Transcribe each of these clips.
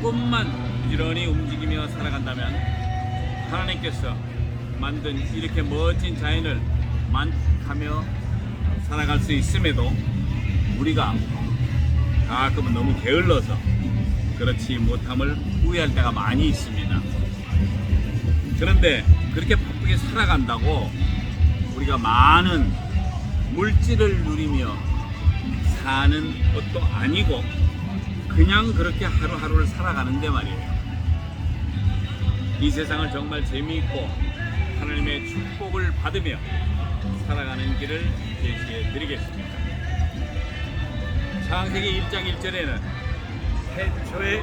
조금만 부지런히 움직이며 살아간다면 하나님께서 만든 이렇게 멋진 자연을 만끽하며 살아갈 수 있음에도 우리가 가끔은 너무 게을러서 그렇지 못함을 후회할 때가 많이 있습니다. 그런데 그렇게 바쁘게 살아간다고 우리가 많은 물질을 누리며 사는 것도 아니고 그냥 그렇게 하루하루를 살아가는데 말이에요. 이 세상을 정말 재미있고 하나님의 축복을 받으며 살아가는 길을 제시해 드리겠습니다. 창세기 1장 1절에는 태초에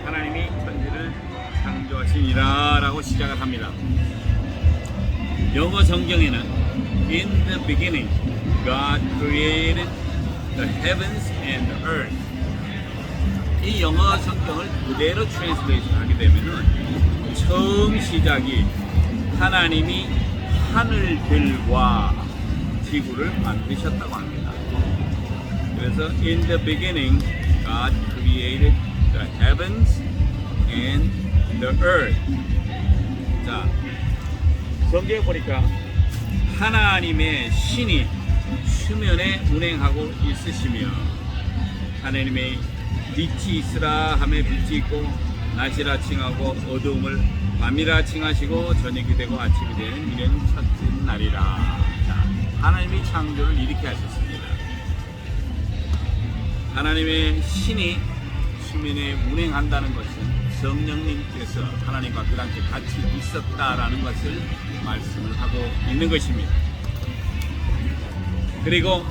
하나님이 천지를 창조하시니라 라고 시작을 합니다. 영어 성경에는 In the beginning God created the heavens and the earth. 이 영어 성경을 그대로 트랜스레이션 하게 되면은 처음 시작이 하나님이 하늘들과 지구를 만드셨다고 합니다. 그래서 In the beginning God created the heavens and the earth. 자, 성경에 보니까 하나님의 신이 수면에 운행하고 있으시며 하나님의 빛이 있으라 하며 빛이 있고 낮이라 칭하고 어두움을 밤이라 칭하시고 저녁이 되고 아침이 되는 이런 첫째 날이라. 자, 하나님이 창조를 이렇게 하셨습니다. 하나님의 신이 수면에 운행한다는 것은 성령님께서 하나님과 그 당시에 같이 있었다라는 것을 말씀을 하고 있는 것입니다. 그리고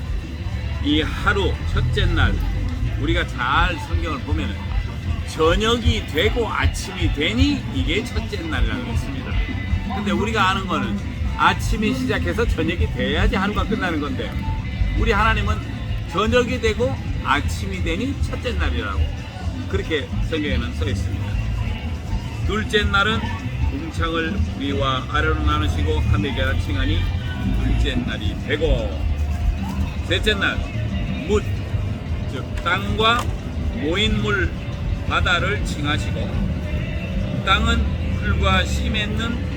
이 하루 첫째 날 우리가 잘 성경을 보면 저녁이 되고 아침이 되니 이게 첫째 날이라고 했습니다. 근데 우리가 아는 거는 아침이 시작해서 저녁이 돼야지 하루가 끝나는 건데 우리 하나님은 저녁이 되고 아침이 되니 첫째 날이라고 그렇게 성경에는 써 있습니다. 둘째 날은 궁창을 위와 아래로 나누시고 하늘이라 칭하니 둘째 날이 되고 셋째 날 뭇, 즉 땅과 모인 물 바다를 칭하시고 땅은 풀과 씨 맺는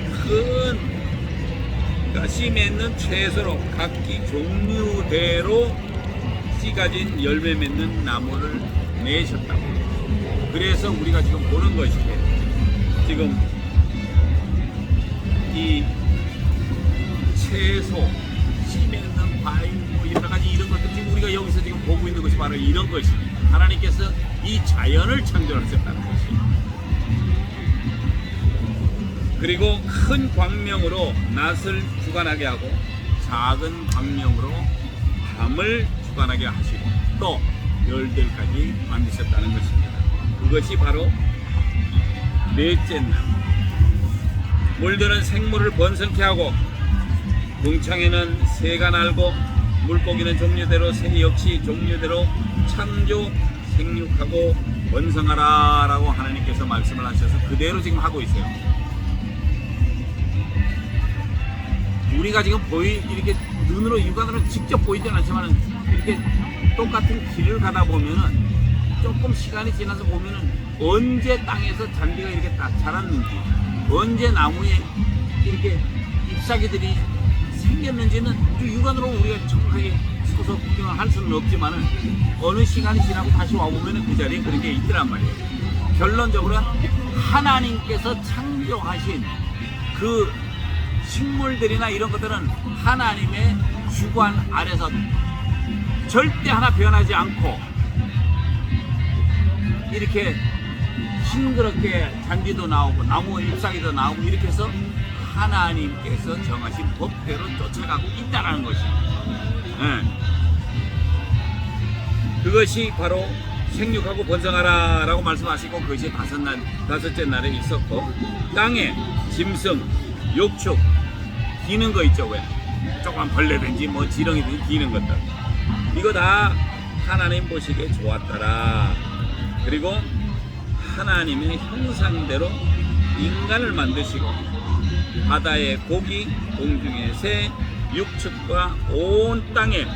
씨 맺는 채소로 각기 종류대로 씨 가진 열매 맺는 나무를 내셨다고. 그래서 우리가 지금 보는 것이고 지금 이 채소, 씨 맺는 과일 뭐 여러 가지 이런 것들 지금 우리가 여기서 지금 보고 있는 것이 바로 이런 것입니다. 하나님께서 이 자연을 창조하셨다는 것입니다. 그리고 큰 광명으로 낮을 주관하게 하고 작은 광명으로 밤을 주관하게 하시고 또 별들까지 만드셨다는 것입니다. 그것이 바로 넷째 날. 물들은 생물을 번성케 하고 궁창에는 새가 날고 물고기는 종류대로 새 역시 종류대로 창조 생육하고 번성하라 라고 하나님께서 말씀을 하셔서 그대로 지금 하고 있어요. 우리가 지금 이렇게 눈으로 육안으로 직접 보이진 않지만 이렇게 똑같은 길을 가다 보면은 조금 시간이 지나서 보면은 언제 땅에서 잔디가 이렇게 딱 자랐는지 언제 나무에 이렇게 잎사귀들이 생겼는지는 육안으로 우리가 정확하게 서서 구경을 할 수는 없지만은 어느 시간이 지나고 다시 와보면은 그 자리에 그런 게 있더란 말이에요. 결론적으로 하나님께서 창조하신 그 식물들이나 이런 것들은 하나님의 주관 아래서 절대 하나 변하지 않고 이렇게 싱그럽게 잔디도 나오고 나무 잎사귀도 나오고 이렇게 해서 하나님께서 정하신 법대로 쫓아가고 있다는 것입니다. 그것이 바로 생육하고 번성하라 라고 말씀하시고 그것이 다섯째 날에 있었고 땅에 짐승, 욕축, 기는 거 있죠. 왜? 조그만 벌레든지 뭐 지렁이든지 기는 것들 이거 다 하나님 보시기에 좋았더라. 그리고 하나님의 형상대로 인간을 만드시고 바다의 고기, 공중의 새, 육축과 온 땅에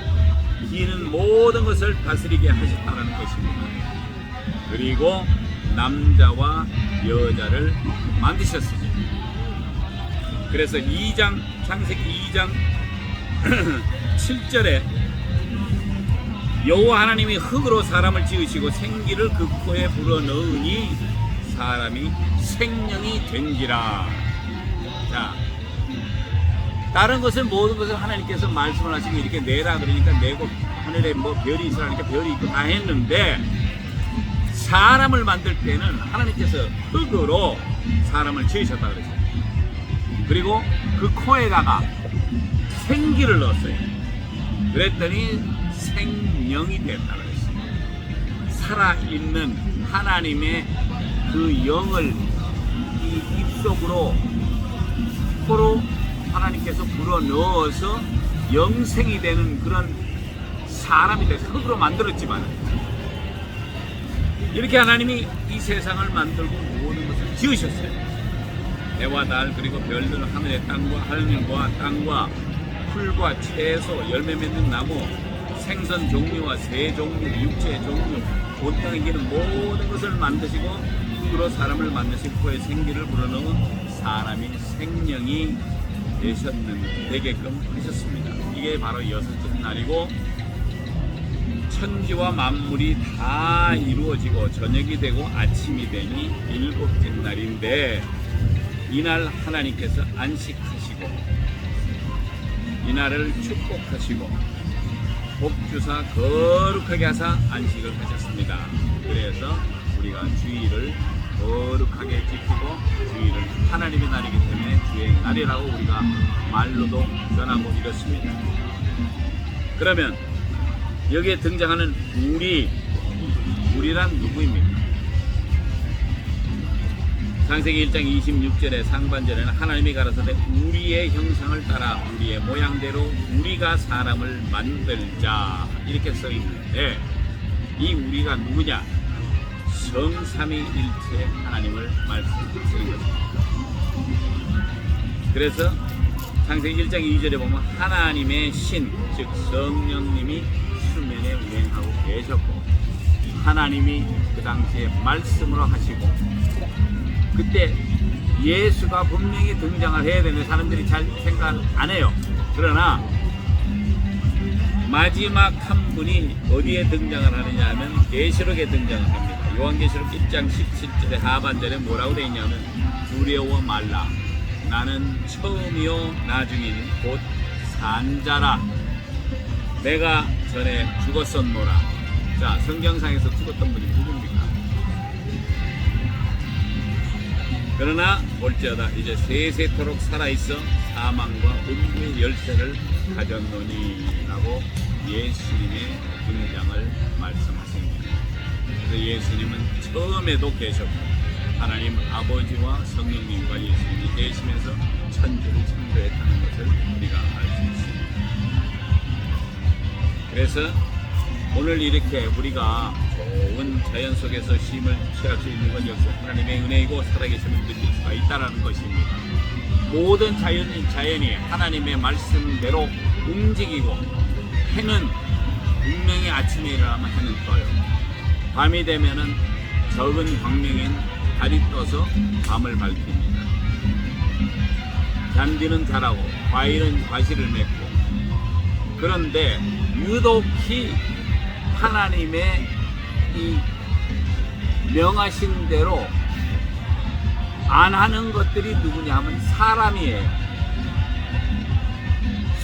기는 모든 것을 다스리게 하셨다는 것입니다. 그리고 남자와 여자를 만드셨습니다. 그래서 창세기 2장 7절에 여호와 하나님이 흙으로 사람을 지으시고 생기를 그 코에 불어넣으니 사람이 생명이 된지라. 자, 다른 것을 모든 것을 하나님께서 말씀을 하시고 이렇게 내라 그러니까 내고 하늘에 뭐 별이 있으라니까 별이 있고 다 했는데 사람을 만들 때는 하나님께서 흙으로 사람을 지으셨다 그랬어요. 그리고 그 코에다가 생기를 넣었어요. 그랬더니 생명이 됐다 그랬어요. 살아있는 하나님의 그 영을 이 입속으로 코로 하나님께서 불어넣어서 영생이 되는 그런 사람이 돼서 흙으로 만들었지만 이렇게 하나님이 이 세상을 만들고 모든 것을 지으셨어요. 해와 달 그리고 별들 하늘의 땅과 하늘과 땅과 풀과 채소 열매 맺는 나무 생선 종류와 새 종류 육체 종류 온 땅에 기는 모든 것을 만드시고 흙으로 사람을 만드시고 코에 생기를 불어넣은 사람이 생명이 되게끔 하셨습니다. 이게 바로 여섯째 날이고 천지와 만물이 다 이루어지고 저녁이 되고 아침이 되니 일곱째 날인데 이날 하나님께서 안식하시고 이날을 축복하시고 복주사 거룩하게 하사 안식을 하셨습니다. 그래서 우리가 주일을 거룩하게 지키고 주일을 하나님의 날이기 때문에 주의 날이라고 우리가 말로도 전하고 이렇습니다. 그러면 여기에 등장하는 우리란 누구입니까? 창세기 1장 26절의 상반절에는 하나님이 가라사대 우리의 형상을 따라 우리의 모양대로 우리가 사람을 만들자 이렇게 써 있는데 이 우리가 누구냐? 성삼위일체 하나님을 말씀드리는 것입니다. 그래서 창세기 1장 2절에 보면 하나님의 신, 즉 성령님이 수면에 운행하고 계셨고 하나님이 그 당시에 말씀으로 하시고 그때 예수가 분명히 등장을 해야 되는데 사람들이 잘 생각 안 해요. 그러나 마지막 한 분이 어디에 등장을 하느냐 하면 계시록에 등장을 합니다. 요한계시록 1장 17절의 하반절에 뭐라고 되어 있냐면 두려워 말라 나는 처음이요 나중이니 곧 산자라 내가 전에 죽었었노라. 자, 성경상에서 죽었던 분이 누굽니까? 그러나 볼지어다 이제 세세토록 살아있어 사망과 음부의 열쇠를 가졌노니 라고 예수님의 등장을 말씀하십니다. 그래서 예수님은 처음에도 계셨고 하나님 아버지와 성령님과 예수님이 계시면서 천주를 창조했다는 것을 우리가 알 수 있습니다. 그래서 오늘 이렇게 우리가 좋은 자연 속에서 쉼을 취할 수 있는 건 역시 하나님의 은혜이고 살아계심을 느낄 수가 있다는 것입니다. 모든 자연이 하나님의 말씀대로 움직이고 해는 분명히 아침에 일어나면 해는 떠요. 밤이 되면은 적은 광명인 달이 떠서 밤을 밝힙니다. 잔디는 자라고 과일은 과실을 맺고 그런데 유독히 하나님의 이 명하신 대로 안 하는 것들이 누구냐 하면 사람이에요.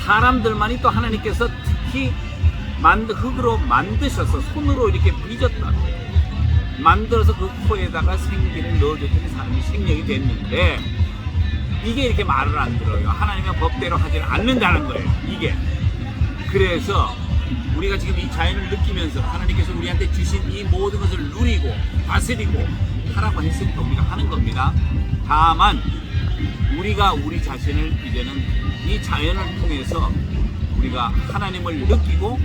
사람들만이 또 하나님께서 특히 흙으로 만드셔서 손으로 이렇게 빚었다고 만들어서 그 코에다가 생기를 넣어줬더니 사람이 생명이 됐는데 이게 이렇게 말을 안 들어요. 하나님의 법대로 하지 않는다는 거예요. 이게 그래서 우리가 지금 이 자연을 느끼면서 하나님께서 우리한테 주신 이 모든 것을 누리고 다스리고 하라고 했으니까 우리가 하는 겁니다. 다만 우리가 우리 자신을 이제는 이 자연을 통해서 우리가 하나님을 느끼고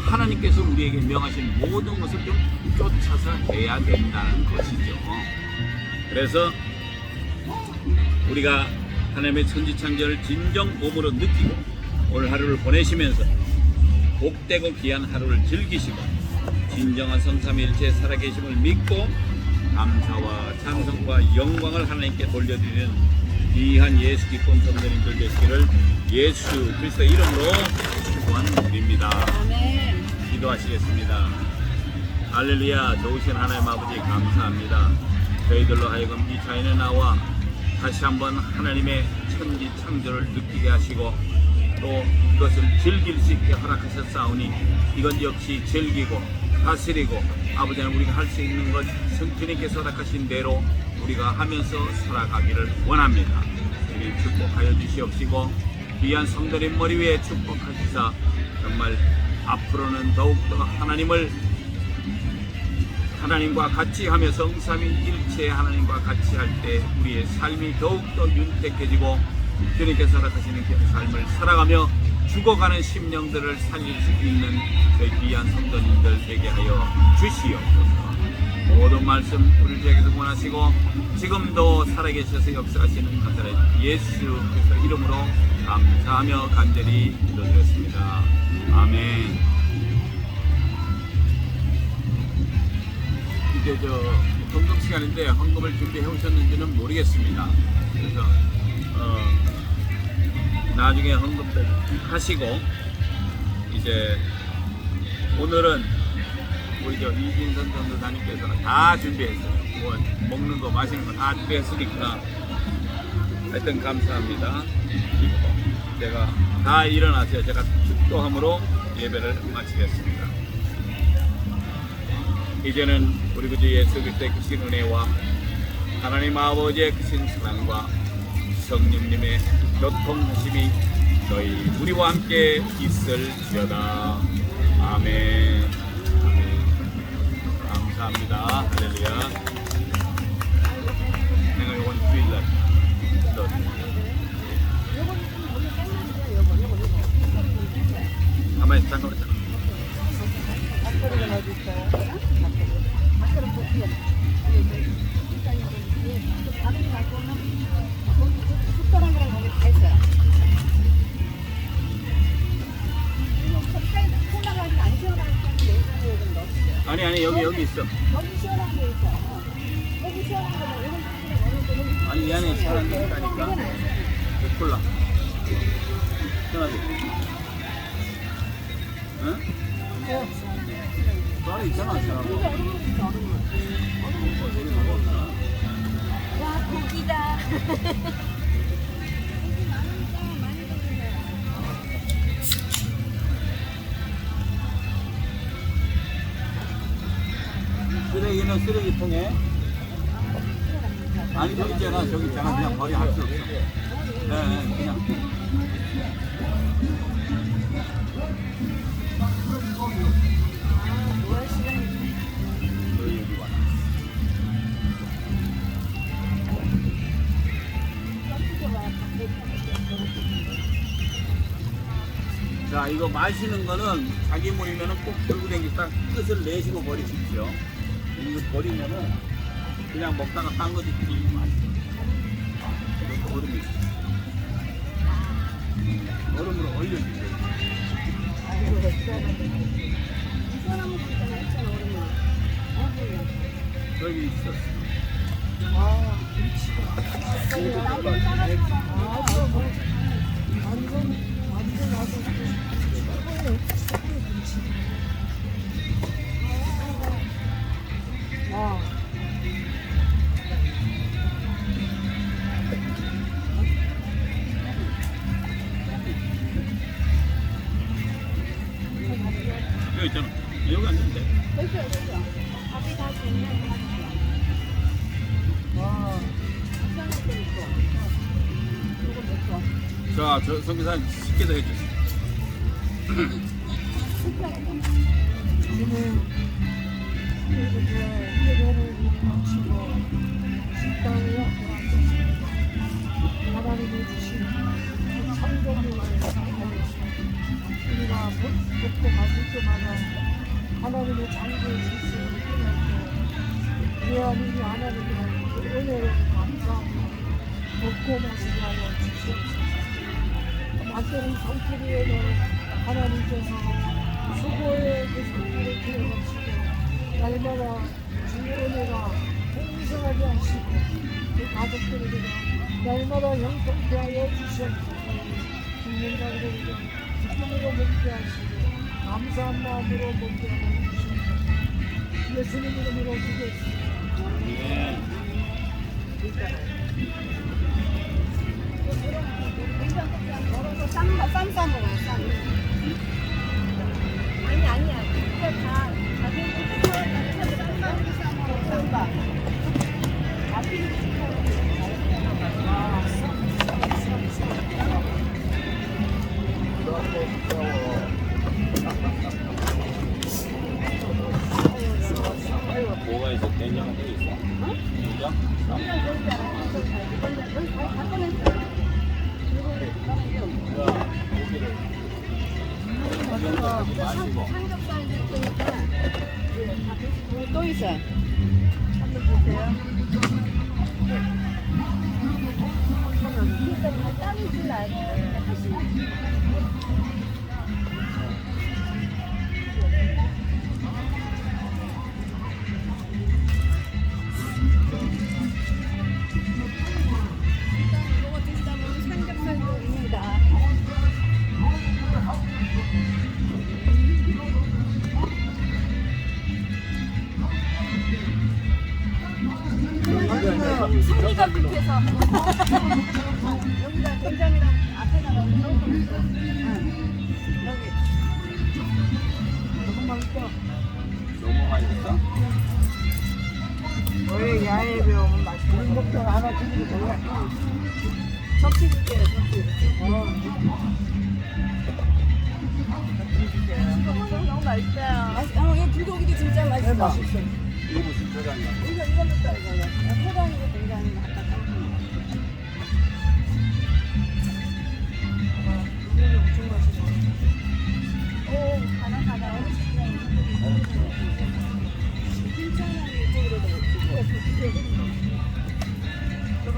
하나님께서 우리에게 명하신 모든 것을 좀 쫓아서 해야 된다는 것이죠. 그래서 우리가 하나님의 천지창조를 진정 몸으로 느끼고 오늘 하루를 보내시면서 복되고 귀한 하루를 즐기시고 진정한 성삼위일체의 살아계심을 믿고 감사와 찬송과 영광을 하나님께 돌려드리는 귀한 예수 기쁨 성도님들 되시기를 예수 그리스도 이름으로 축원드립니다. 아멘. 기도하시겠습니다. 할렐루야. 좋으신 하나님 아버지 감사합니다. 저희들로 하여금 이 자연에 나와 다시 한번 하나님의 천지 창조를 느끼게 하시고 또 이것을 즐길 수 있게 허락하셨사오니 이건 역시 즐기고 다스리고 아버지는 우리가 할 수 있는 것 성주님께서 허락하신 대로 우리가 하면서 살아가기를 원합니다. 우리 축복하여 주시옵시고 귀한 성도님 머리 위에 축복하시사 정말 앞으로는 더욱더 하나님과 같이 하며 성삼위일체 하나님과 같이 할 때 우리의 삶이 더욱더 윤택해지고 주님께서 허락하시는 그 삶을 살아가며 죽어가는 심령들을 살릴 수 있는 저희 귀한 성도님들 되게 하여 주시옵소서. 모든 말씀 우리에게서 원하시고 지금도 살아계셔서 역사하시는 나사렛 예수 그리스도 이름으로 감사하며 간절히 기도드렸습니다. 아멘. 이제 헌금 시간인데 헌금을 준비해 오셨는지는 모르겠습니다. 그래서 나중에 헌금들 하시고 이제 오늘은 우리 이진선 전도사님께서는 다 준비했어요. 뭐 먹는 거 마시는 거 다 준비했으니까 하여튼 감사합니다. 제가 다 일어나세요. 제가 축도함으로 예배를 마치겠습니다. 이제는 우리 구주 예수 그리스도의 크신 은혜와 하나님 아버지의 크신 사랑과 성령님의 교통하심이 너희 우리와 함께 있을지어다. 아멘. 아멘. 감사합니다. 할렐루야. 내가 요건 주일날 가만히 잠깐만. 숟가락이랑 거기 다 있어요. 콜라가 안 시원하니까 냉장고에 좀 넣어주세요. 아니 여기 있어. 여기 시원한 게 있어. 여기 시원한 거는 이런 아니 이 안에 시원한 게 있다니까. 콜라. 시원하게. 응? 또 안에 있잖아 시원하고. 와 고기다. 쓰레기는 쓰레기통에. 아니 저기 있잖아 그냥 버리 할 수 없어. 네 그냥. 여기 와. 자 이거 마시는 거는 자기 물이면은 꼭 들고 다니겠다 끝을 내시고 버리십시오. 이거 버리면은 그냥 먹다가 딴 거 드시기 맛있어. 얼음이 있어. 얼음으로 얼려주세요. 저기 있었어. 여기 있잖아. 여기 앉으면 돼. 밥이 다 좋네. 자, 저 성기사님 식기도 해주세요. 하나님이 주신 창조물을 우리가 먹고 마실 때마다 하나님의 창조의 질서를 깨닫고 하나님이 하나님의 은혜를 감사하고 먹고 마시게 하여 주시옵소서. 맞대는 성필이에는 하나님께서 수고의 그 성필을 기억하시고 날마다 주의 은혜가 봉사하지 않으시고 그 가족들에게 날마다 영통케하여 주시옵소서. 죽는 자들에게 기쁨으로 먹게 하시고 감사한 마음으로 먹게 하여 주시옵소서. 예수님 이름으로 기도했습니다. 걸어서 쌈 싸먹어요, 쌈. 아니, 아니야. 그거 다 자기들 쌈 싸먹어, 쌈밥. 뭐가 있어? 된장은 또 있어? 된장? 삼겹살도 있으니까 또 있어요. 한번 보세요. 그러니까 땀이 줄 알고 이거 드시다 보면 삼겹살도 있습니다. 성미가 급해서 여기다 된장이랑 앞에다가 넣고 있어. 여기 너무 맛있다. 너무 맛있어? 원래 야외에 배우면 맛있어. 먹다 하나 드리고 뭐야. 접시 줄게요. 접시. 너무 맛있어요. 이거 불고기도 진짜 맛있어. 맛있어. 이거 무슨 초장이야? 이거부터 이거요. 포장이고 된장이 아까 이게 엄청 맛있어. 오, 가나. 괜찮아요. 이쪽으로 저건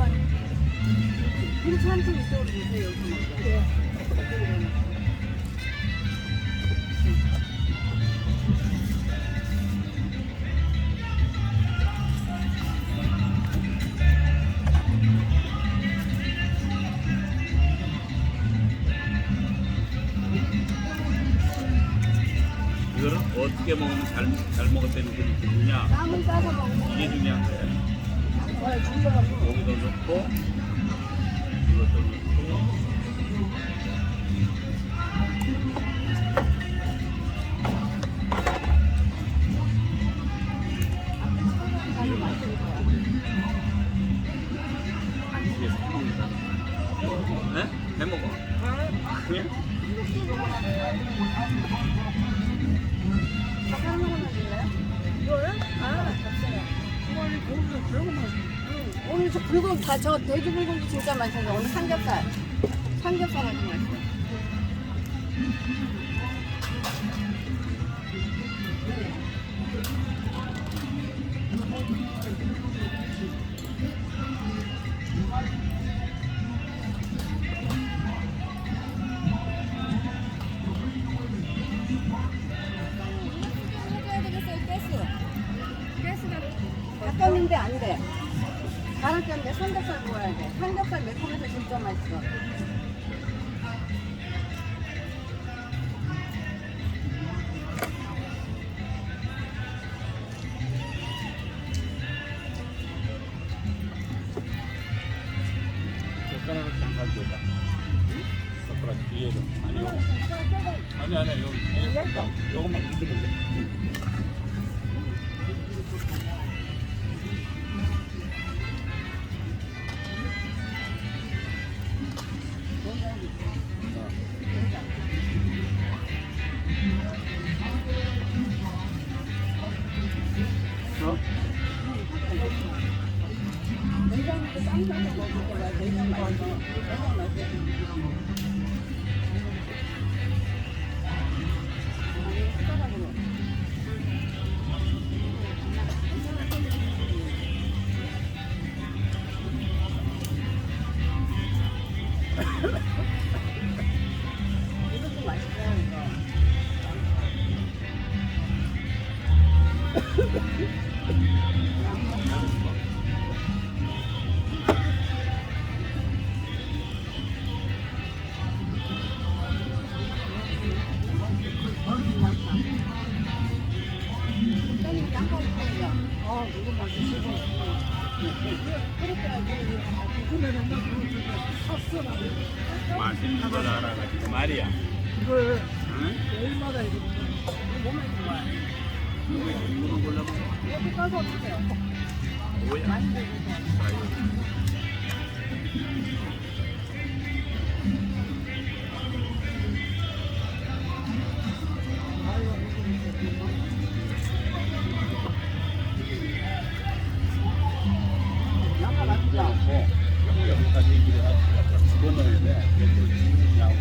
괜찮은 이쪽으로 주세요. 여기. 네. 이거는 어떻게 먹으면 잘 먹었다는 게 중요냐? 쌈을 싸서 먹는 이게 중요한 거야. 거예요. 준비하고. 고기도 넣고 이것도 넣고 이게 생각입니다. 네? 해먹어? 그냥? 밥 하나 먹으면 될까요? 이거요? 없어요. 이거는 고기가 별거 맛있어. 오늘 저 불고기 저 돼지 불고기 진짜 맛있어요. 오늘 삼겹살 아주 맛있어요. 해줘야 되겠어요. 가스가 바꿨는데 안 돼. 갈아꼈는데 삼겹살 구워야 돼. 삼겹살 매콤해서 진짜 맛있어. 젓가락을 잠깐 줘봐. 젓가락 뒤에도. 아니 여기 뒤에 요것만 흔들면 돼. 냉장고에 쌈 싸서 먹을 거라 되게 맛있어. 너무 맛있어. 아니, 숟가락으로. 이것도 맛있어요, 이거. 맛있는 걸 알아가지고 말이야. 이걸 응? 매일마다 이렇게 몸에 좋아. 이거 이거는 골라봐. 여기 가서 어떡해요? 뭐야? 많이 먹어서. 아이고. 양파 맛있죠? 어, 여기까지 얘기를 하고 집어넣어야 돼. 옆으로 집어넣냐고.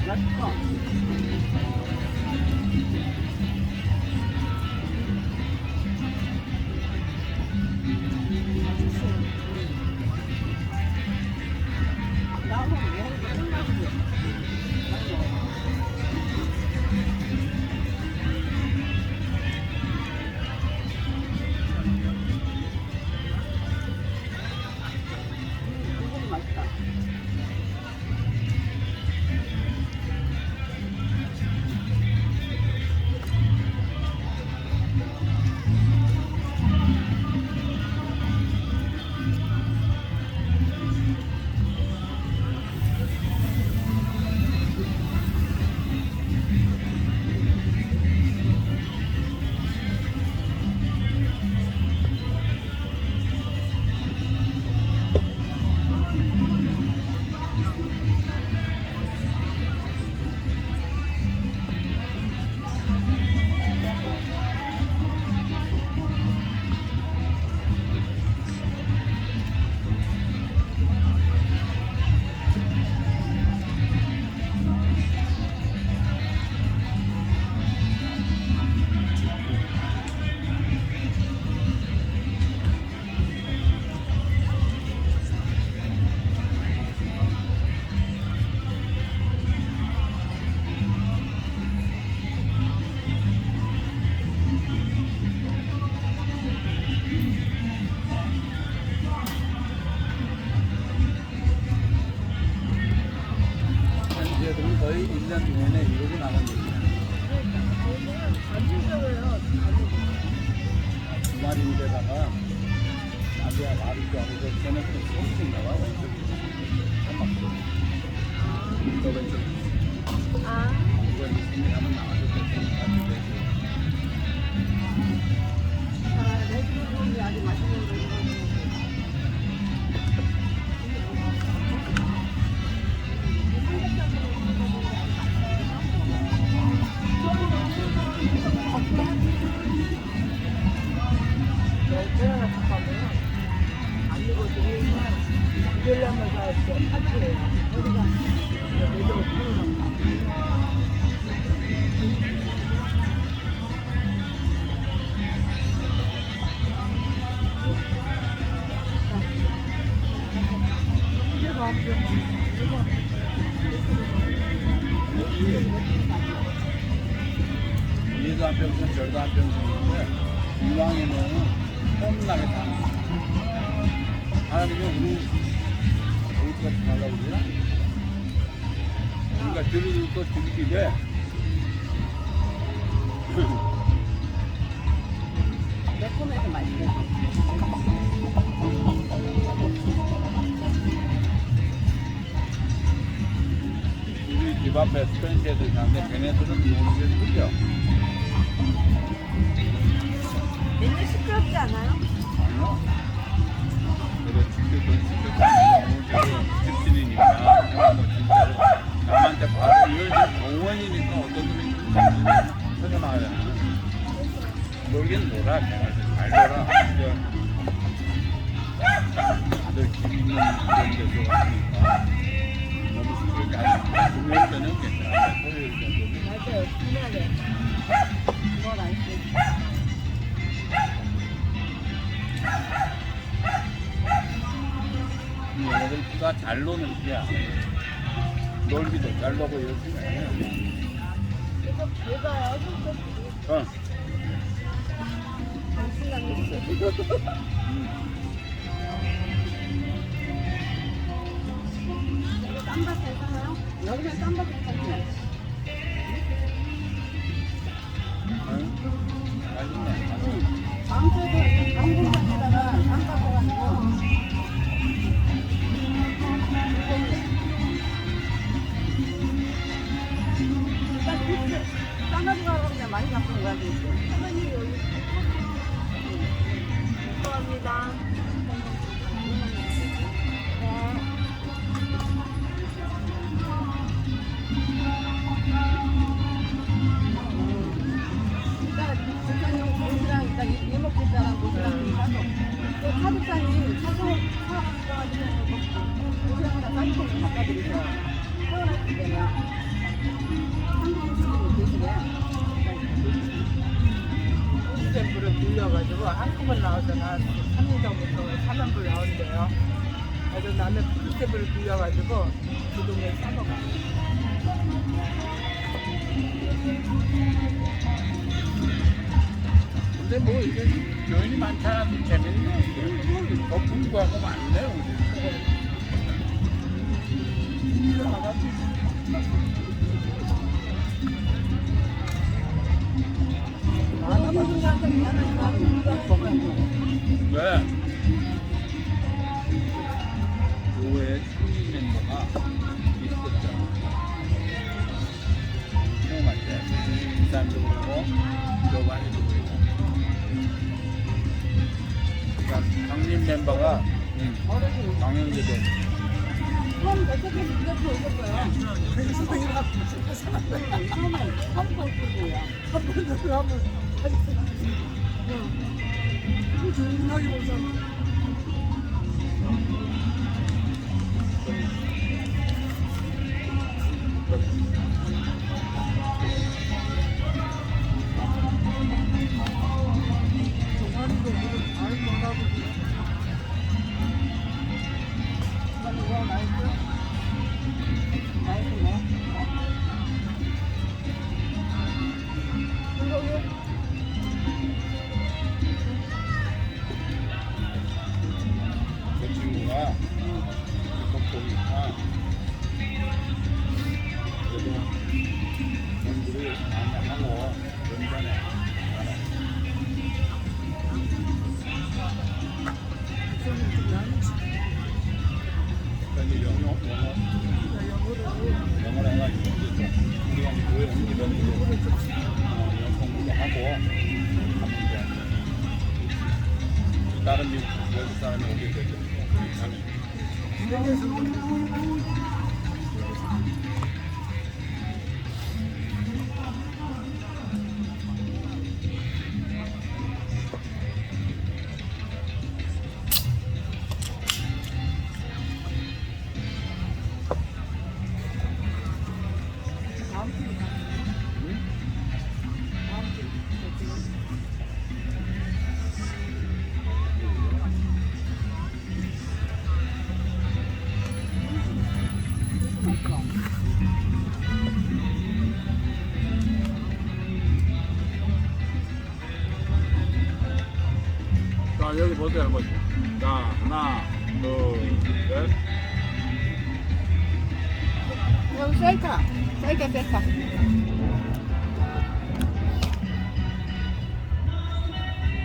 맛있어. 나오면 먹으니까 끝나지. 많이 먹어. 이거 맛있다. 얘들은 거의 1년 내내 이러고 나가는 거야. 주말인데다가 나비야 말이도 아니고 걔네들은 소리가 나와. 또 왼쪽 아. 이거 이렇게 하면 나와도 되고 아, 내 집은 아주 맛있는 거 이거. 얘도 한 평생 저도 한 평생인데 이왕에는 험나게 사는 거야. 하나님이 우리 어디까지 가려고 그러나? 그러니까 들을 거 들기게 매콤해서 맛있어. 우리 집 앞에 스펜시애들 사는데 걔네들은 노는 게 크죠? 맨날 시끄럽지 않아요? 아니요. 그래 지켜도 집들이니까 뭐 진짜로 남한테 봐도 이걸 공원이니까 어떤 놈이 터져나가잖아. 놀긴 놀아. 잘 놀아. 다들 집 있는 그런 데서 왔으니까 너무 시끄럽게 하지. 금요일 때는 괜찮아. 토요일 정도는. 맞아요. 주말에. 그건 안 쓰. 얘네들 다 잘 노는 게야. 놀기도 잘 보고 열심히 해. 얘가 어. 당신남이 이거 쌈밥 괜찮아요? 여기서 쌈밥 괜찮지? 맛있네. 다음 주에도 당분간에다가 쌈밥 해가지고 일단 피스 싸가지고 그냥 많이 잡는 거야. 사장님이 여기 감사합니다. 이따가 부산용 고기랑 이따 이모께서랑 고기랑 사서 또 차주사님 사가지고 고기랑이랑 쌀국수 갖다 드리세요. 태어났을 때는 한국 음식이 계시게 스탬프를 빌려가지고 한꺼번에 나와서 나 3년 전부터 4만불 나온대요. 그래서 나는 스탬프를 빌려가지고 그 동네 사먹어. 근데 뭐 이게 교인이 많잖아. 재밌네. 더 풍부하고 많네 우리. 아버님한테 미안하지만 우리가 먹어야죠. 왜? 교회 창립 멤버가 있었잖아. 처음 할 때. 부산도 그러고, 여관이도 그러고. 그러니까 창립 멤버가 강영재도 처음 배척해서 이렇게 오셨어요. 처음에 한번 오셨고요. 한번 들어가면 조용하게 보자. 동아리도 오늘 잘 놀라고 이거 맛있어? 맛있네. 그 친구가 독보니까 그래도 공부를 많이 하고 연전에 영어를 해가지고 이제 우리가 교회 옮기면서 영어 공부도 하고 하면 이제 다른 미국 외국 사람이 오게 되죠. 자 여기 보세요 한번. 자 하나 둘셋 여기 셀카. 셀카.